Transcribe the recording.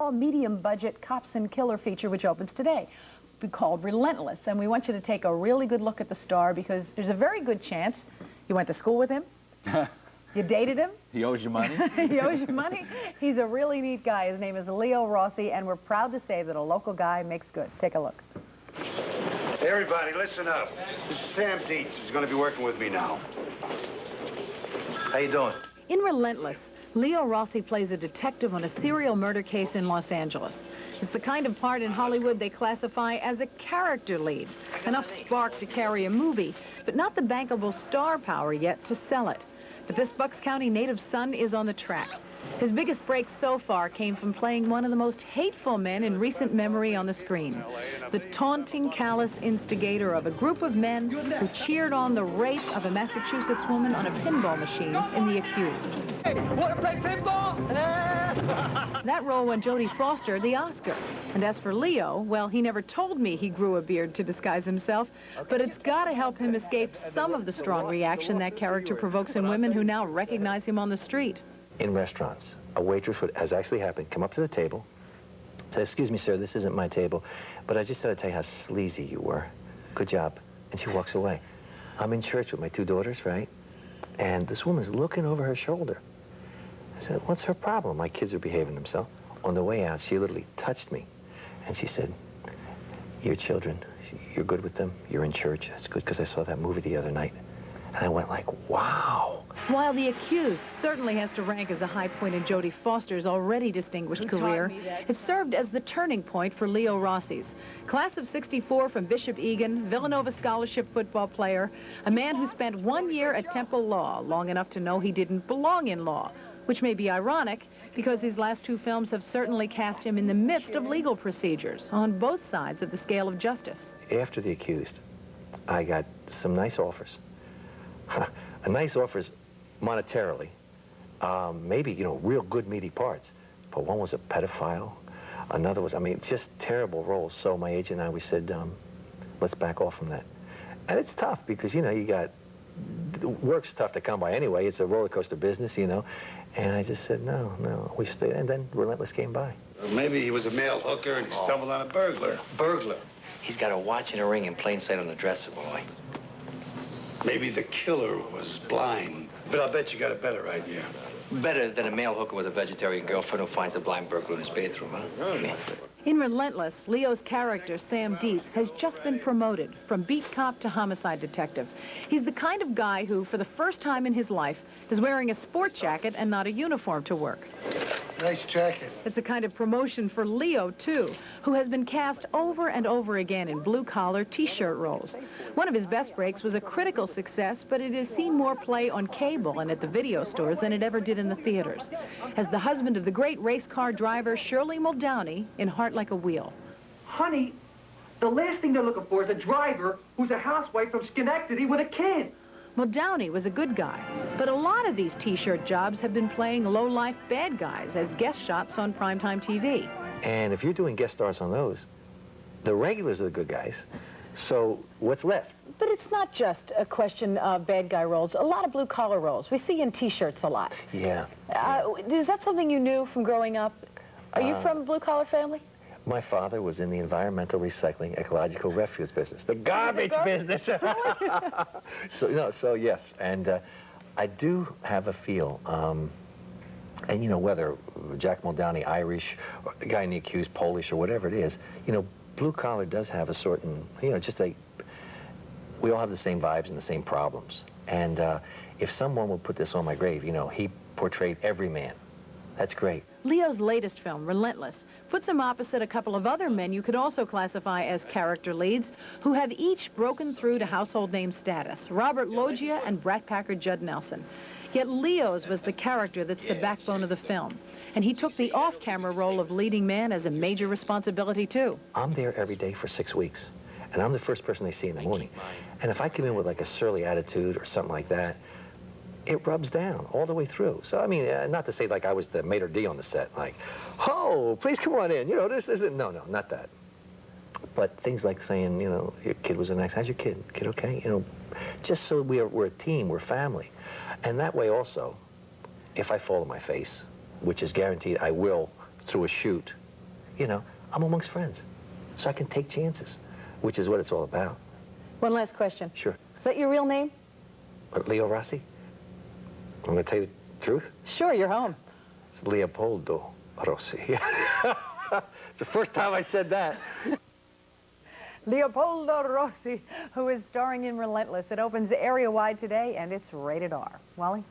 A medium-budget cops and killer feature which opens today. We called Relentless, and we want you to take a really good look at the star because there's a very good chance you went to school with him, you dated him. He owes you money. He owes you money. He's a really neat guy. His name is Leo Rossi, and we're proud to say that a local guy makes good. Take a look. Hey, everybody, listen up. This is Sam Dietz. He's going to be working with me now. How you doing? In Relentless, Leo Rossi plays a detective on a serial murder case in Los Angeles. It's the kind of part in Hollywood they classify as a character lead. Enough spark to carry a movie, but not the bankable star power yet to sell it. But this Bucks County native son is on the track. His biggest break so far came from playing one of the most hateful men in recent memory on the screen. The taunting, callous instigator of a group of men who cheered on the rape of a Massachusetts woman on a pinball machine in The Accused. Hey, want to play pinball? That role won Jodie Foster the Oscar. And as for Leo, well, he never told me he grew a beard to disguise himself, but it's got to help him escape some of the strong reaction that character provokes in women who now recognize him on the street. In restaurants, a waitress would, as actually happened, come up to the table, say, "Excuse me, sir, this isn't my table, but I just had to tell you how sleazy you were. Good job." And she walks away. I'm in church with my two daughters, right? And this woman's looking over her shoulder. I said, "What's her problem? My kids are behaving themselves." On the way out, she literally touched me. And she said, "Your children, you're good with them. You're in church. That's good because I saw that movie the other night." And I went like, wow. While The Accused certainly has to rank as a high point in Jodie Foster's already distinguished career, it served as the turning point for Leo Rossi's. Class of '64 from Bishop Egan, Villanova scholarship football player, a man who spent 1 year at Temple Law, long enough to know he didn't belong in law, which may be ironic because his last two films have certainly cast him in the midst of legal procedures on both sides of the scale of justice. After The Accused, I got some nice offers. A nice offers monetarily, maybe, you know, real good meaty parts. But one was a pedophile, another was, I mean, just terrible roles. So my agent and I, we said, let's back off from that. And it's tough because, you know, you got, work's tough to come by anyway. It's a roller coaster business, you know. And I just said, no, we stayed. And then Relentless came by. Well, maybe he was a male hooker and he stumbled on a burglar. Burglar? He's got a watch and a ring in plain sight on the dresser, boy. Maybe the killer was blind, but I'll bet you got a better idea. Better than a male hooker with a vegetarian girlfriend who finds a blind burglar in his bathroom, huh? In Relentless, Leo's character, Sam Dietz, has just been promoted from beat cop to homicide detective. He's the kind of guy who, for the first time in his life, is wearing a sport jacket and not a uniform to work. Nice jacket. It's a kind of promotion for Leo, too, who has been cast over and over again in blue-collar T-shirt roles. One of his best breaks was a critical success, but it has seen more play on cable and at the video stores than it ever did in the theaters. As the husband of the great race car driver Shirley Muldowney in Heart Like a Wheel. Honey, the last thing they're looking for is a driver who's a housewife from Schenectady with a kid. Muldowney was a good guy, but a lot of these T-shirt jobs have been playing low-life bad guys as guest shots on primetime TV. And if you're doing guest stars on those, the regulars are the good guys. So what's left? But it's not just a question of bad guy roles. A lot of blue-collar roles. We see in T-shirts a lot. Yeah. Is that something you knew from growing up? Are you from a blue-collar family? My father was in the environmental recycling ecological refuse business, the garbage business. So yes, and I do have a feel, and you know, whether Jack Muldowney, Irish, or the guy in The Accused, Polish, or whatever it is, you know, blue collar does have a certain, you know, just like, we all have the same vibes and the same problems. And if someone would put this on my grave, you know, he portrayed every man. That's great. Leo's latest film, Relentless, puts him opposite a couple of other men you could also classify as character leads who have each broken through to household name status, Robert Loggia and Brat Packard Judd Nelson. Yet Leo's was the character that's the backbone of the film. And he took the off-camera role of leading man as a major responsibility, too. I'm there every day for 6 weeks, and I'm the first person they see in the morning. And if I come in with like a surly attitude or something like that, it rubs down all the way through. So, I mean, not to say like I was the maitre d' on the set, like, oh, please come on in, you know, this, no, not that. But things like saying, you know, your kid was an ex, how's your kid? Kid okay? You know, just so we're a team, we're family. And that way also, if I fall on my face, which is guaranteed I will through a shoot, You know, I'm amongst friends, so I can take chances, which is what it's all about. One last question. Sure. Is that your real name? But Leo Rossi? I'm going to tell you the truth. Sure, you're home. It's Leopoldo Rossi. It's the first time I said that. Leopoldo Rossi, who is starring in Relentless. It opens area-wide today, and it's rated R. Wally?